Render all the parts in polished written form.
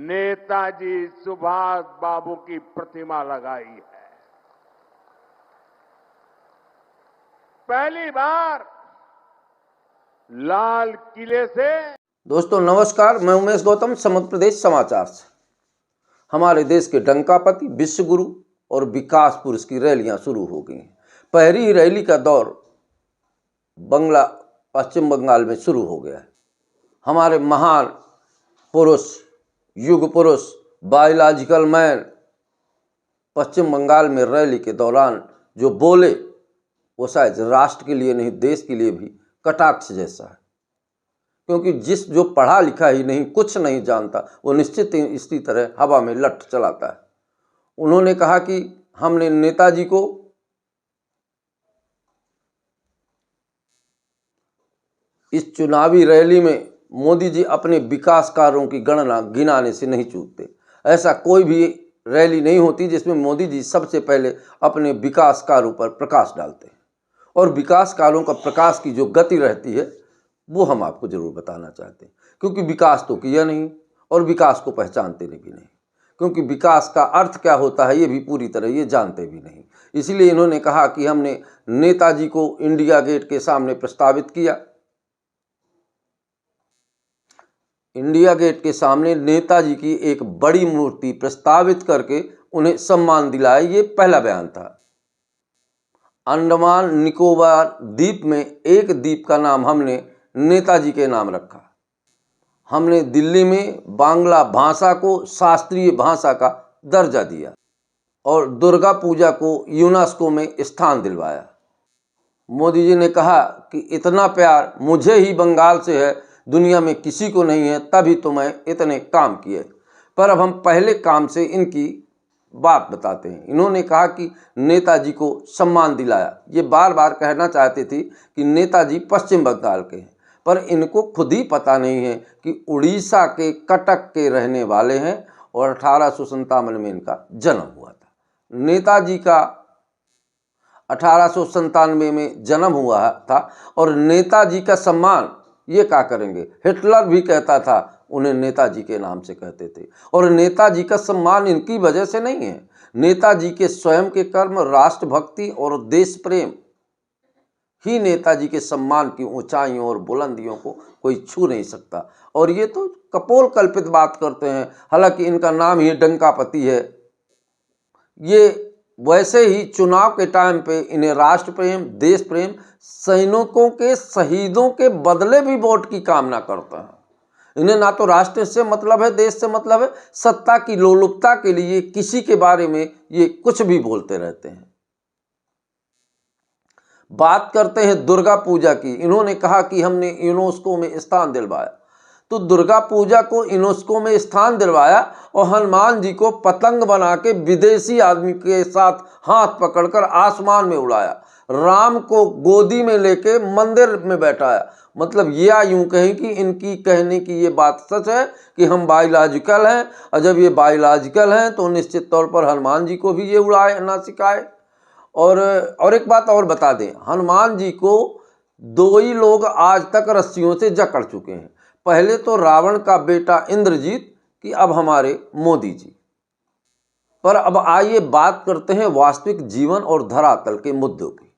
नेताजी सुभाष बाबू की प्रतिमा लगाई है। पहली बार लाल किले से। दोस्तों नमस्कार, मैं उमेश गौतम, समग्र प्रदेश समाचार से। हमारे देश के डंकापति, विश्व गुरु और विकास पुरुष की रैलियां शुरू हो गई हैं। पहली रैली का दौर पश्चिम बंगाल में शुरू हो गया है। हमारे महान पुरुष, युग पुरुष, बायोलॉजिकल मैन पश्चिम बंगाल में रैली के दौरान जो बोले वो शायद राष्ट्र के लिए नहीं, देश के लिए भी कटाक्ष जैसा है। क्योंकि जो पढ़ा लिखा ही नहीं, कुछ नहीं जानता, वो निश्चित इसी तरह हवा में लठ चलाता है। उन्होंने कहा कि हमने नेताजी को इस चुनावी रैली में मोदी जी अपने विकास कार्यों की गणना गिनाने से नहीं चूकते। ऐसा कोई भी रैली नहीं होती जिसमें मोदी जी सबसे पहले अपने विकास कार्यों पर प्रकाश डालते हैं। और विकास कार्यों का प्रकाश की जो गति रहती है वो हम आपको जरूर बताना चाहते हैं। क्योंकि विकास तो किया नहीं और विकास को पहचानते भी नहीं। क्योंकि विकास का अर्थ क्या होता है ये भी पूरी तरह ये जानते भी नहीं। इसलिए इन्होंने कहा कि हमने नेताजी को इंडिया गेट के सामने प्रस्तावित किया। इंडिया गेट के सामने नेताजी की एक बड़ी मूर्ति प्रस्तावित करके उन्हें सम्मान दिलाया, ये पहला बयान था। अंडमान निकोबार द्वीप में एक द्वीप का नाम हमने नेताजी के नाम रखा। हमने दिल्ली में बांग्ला भाषा को शास्त्रीय भाषा का दर्जा दिया और दुर्गा पूजा को यूनेस्को में स्थान दिलवाया। मोदी जी ने कहा कि इतना प्यार मुझे ही बंगाल से है, दुनिया में किसी को नहीं है, तभी तो मैं इतने काम किए। पर अब हम पहले काम से इनकी बात बताते हैं। इन्होंने कहा कि नेताजी को सम्मान दिलाया। ये बार बार कहना चाहते थे कि नेताजी पश्चिम बंगाल के हैं, पर इनको खुद ही पता नहीं है कि उड़ीसा के कटक के रहने वाले हैं और 1857 में इनका जन्म हुआ था। नेताजी का 1897 में जन्म हुआ था और नेताजी का सम्मान ये क्या करेंगे। हिटलर भी कहता था, उन्हें नेताजी के नाम से कहते थे। और नेताजी का सम्मान इनकी वजह से नहीं है। नेताजी के स्वयं के कर्म, राष्ट्रभक्ति और देश प्रेम ही नेताजी के सम्मान की ऊंचाइयों और बुलंदियों को कोई छू नहीं सकता। और ये तो कपोल कल्पित बात करते हैं। हालांकि इनका नाम ही डंकापति है। ये वैसे ही चुनाव के टाइम पे इन्हें राष्ट्र प्रेम, देश प्रेम, सैनिकों के शहीदों के बदले भी वोट की कामना करते हैं। इन्हें ना तो राष्ट्र से मतलब है, देश से मतलब है। सत्ता की लोलुपता के लिए किसी के बारे में ये कुछ भी बोलते रहते हैं। बात करते हैं दुर्गा पूजा की। इन्होंने कहा कि हमने यूनेस्को में स्थान दिलवाया। तो दुर्गा पूजा को यूनेस्को में स्थान दिलवाया और हनुमान जी को पतंग बना के विदेशी आदमी के साथ हाथ पकड़कर आसमान में उड़ाया। राम को गोदी में लेके मंदिर में बैठाया। मतलब ये यूं कहें कि इनकी कहने की ये बात सच है कि हम बायोलॉजिकल हैं, और जब ये बायोलॉजिकल हैं तो निश्चित तौर पर हनुमान जी को भी ये उड़ाए ना सिखाए। और एक बात और बता दें, हनुमान जी को दो ही लोग आज तक रस्सियों से जकड़ चुके हैं। पहले तो रावण का बेटा इंद्रजीत, कि अब हमारे मोदी जी। पर अब आइए बात करते हैं वास्तविक जीवन और धरातल के मुद्दों की।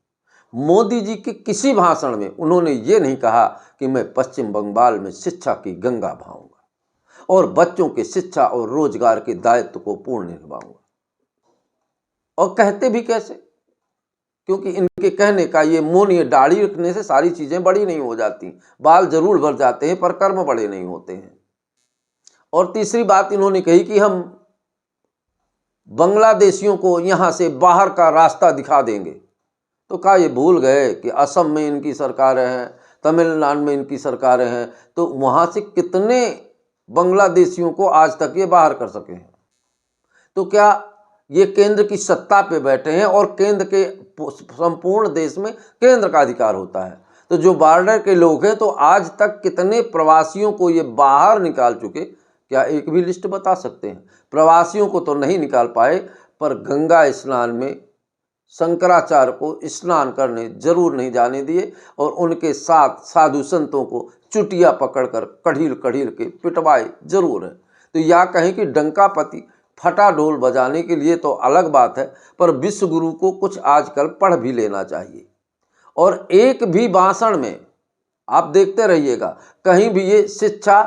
मोदी जी के किसी भाषण में उन्होंने ये नहीं कहा कि मैं पश्चिम बंगाल में शिक्षा की गंगा बहाऊंगा और बच्चों के शिक्षा और रोजगार के दायित्व को पूर्ण निभाऊंगा। और कहते भी कैसे, क्योंकि इनके कहने का ये मुंह नहीं, दाढ़ी रखने से सारी चीजें बड़ी नहीं हो जाती। बाल जरूर बढ़ जाते हैं पर कर्म बड़े नहीं होते हैं। और तीसरी बात इन्होंने कही कि हम बांग्लादेशियों को यहां से बाहर का रास्ता दिखा देंगे। तो क्या ये भूल गए कि असम में इनकी सरकारें हैं, तमिलनाडु में इनकी सरकारें हैं, तो वहां से कितने बांग्लादेशियों को आज तक ये बाहर कर सके हैं। तो क्या ये केंद्र की सत्ता पे बैठे हैं और केंद्र के संपूर्ण देश में केंद्र का अधिकार होता है। तो जो बॉर्डर के लोग हैं, तो आज तक कितने प्रवासियों को ये बाहर निकाल चुके, क्या एक भी लिस्ट बता सकते हैं? प्रवासियों को तो नहीं निकाल पाए, पर गंगा स्नान में शंकराचार्य को स्नान करने जरूर नहीं जाने दिए और उनके साथ साधु संतों को चुटिया पकड़कर कढ़ील कढ़ील के पिटवाए जरूर है। तो या कहें कि डंकापति फटा ढोल बजाने के लिए तो अलग बात है, पर विश्व गुरु को कुछ आजकल पढ़ भी लेना चाहिए। और एक भी भाषण में आप देखते रहिएगा, कहीं भी ये शिक्षा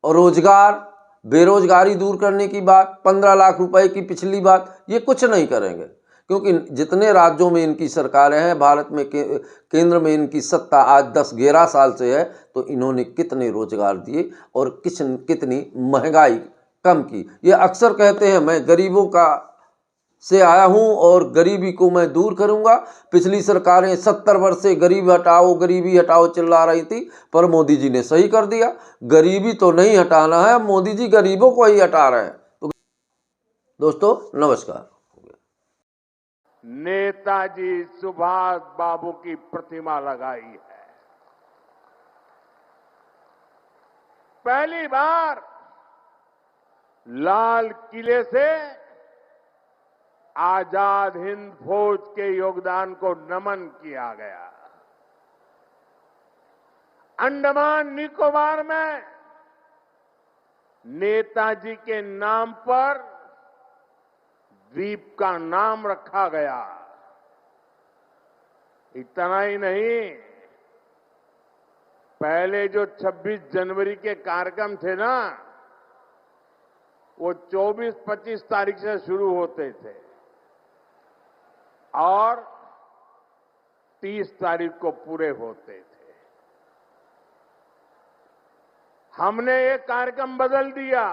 और रोजगार, बेरोजगारी दूर करने की बात, 15 लाख रुपए की पिछली बात, ये कुछ नहीं करेंगे। क्योंकि जितने राज्यों में इनकी सरकारें हैं, भारत में केंद्र में इनकी सत्ता आज 10-11 साल से है, तो इन्होंने कितने रोजगार दिए और कितनी महंगाई कम की। ये अक्सर कहते हैं मैं गरीबों का से आया हूं और गरीबी को मैं दूर करूंगा। पिछली सरकारें 70 वर्ष से गरीबी हटाओ चिल्ला रही थी, पर मोदी जी ने सही कर दिया। गरीबी तो नहीं हटाना है, मोदी जी गरीबों को ही हटा रहे हैं। तो दोस्तों नमस्कार। नेताजी सुभाष बाबू की प्रतिमा लगाई है। पहली बार लाल किले से आजाद हिंद फौज के योगदान को नमन किया गया। अंडमान निकोबार में नेताजी के नाम पर द्वीप का नाम रखा गया। इतना ही नहीं, पहले जो 26 जनवरी के कार्यक्रम थे ना, वो 24-25 तारीख से शुरू होते थे और 30 तारीख को पूरे होते थे। हमने ये कार्यक्रम बदल दिया।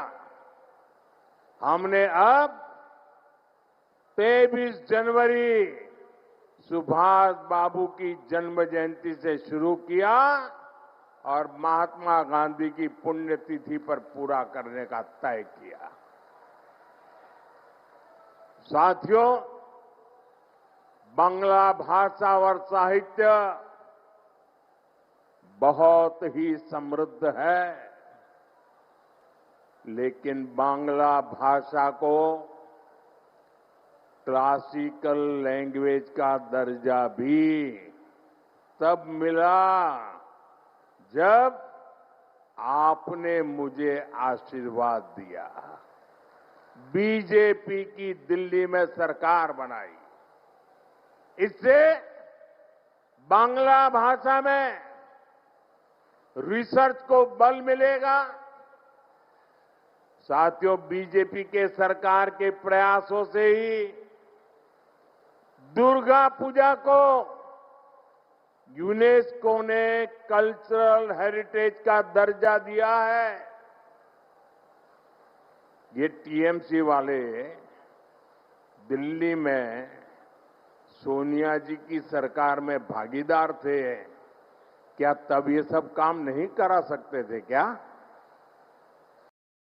हमने अब 23 जनवरी सुभाष बाबू की जन्म जयंती से शुरू किया और महात्मा गांधी की पुण्यतिथि पर पूरा करने का तय किया। साथियों, बांग्ला भाषा और साहित्य बहुत ही समृद्ध है, लेकिन बांग्ला भाषा को क्लासिकल लैंग्वेज का दर्जा भी तब मिला जब आपने मुझे आशीर्वाद दिया। बीजेपी की दिल्ली में सरकार बनाई। इससे बांग्ला भाषा में रिसर्च को बल मिलेगा। साथियों, बीजेपी के सरकार के प्रयासों से ही दुर्गा पूजा को यूनेस्को ने कल्चरल हेरिटेज का दर्जा दिया है। ये टीएमसी वाले दिल्ली में सोनिया जी की सरकार में भागीदार थे, क्या तब ये सब काम नहीं करा सकते थे क्या?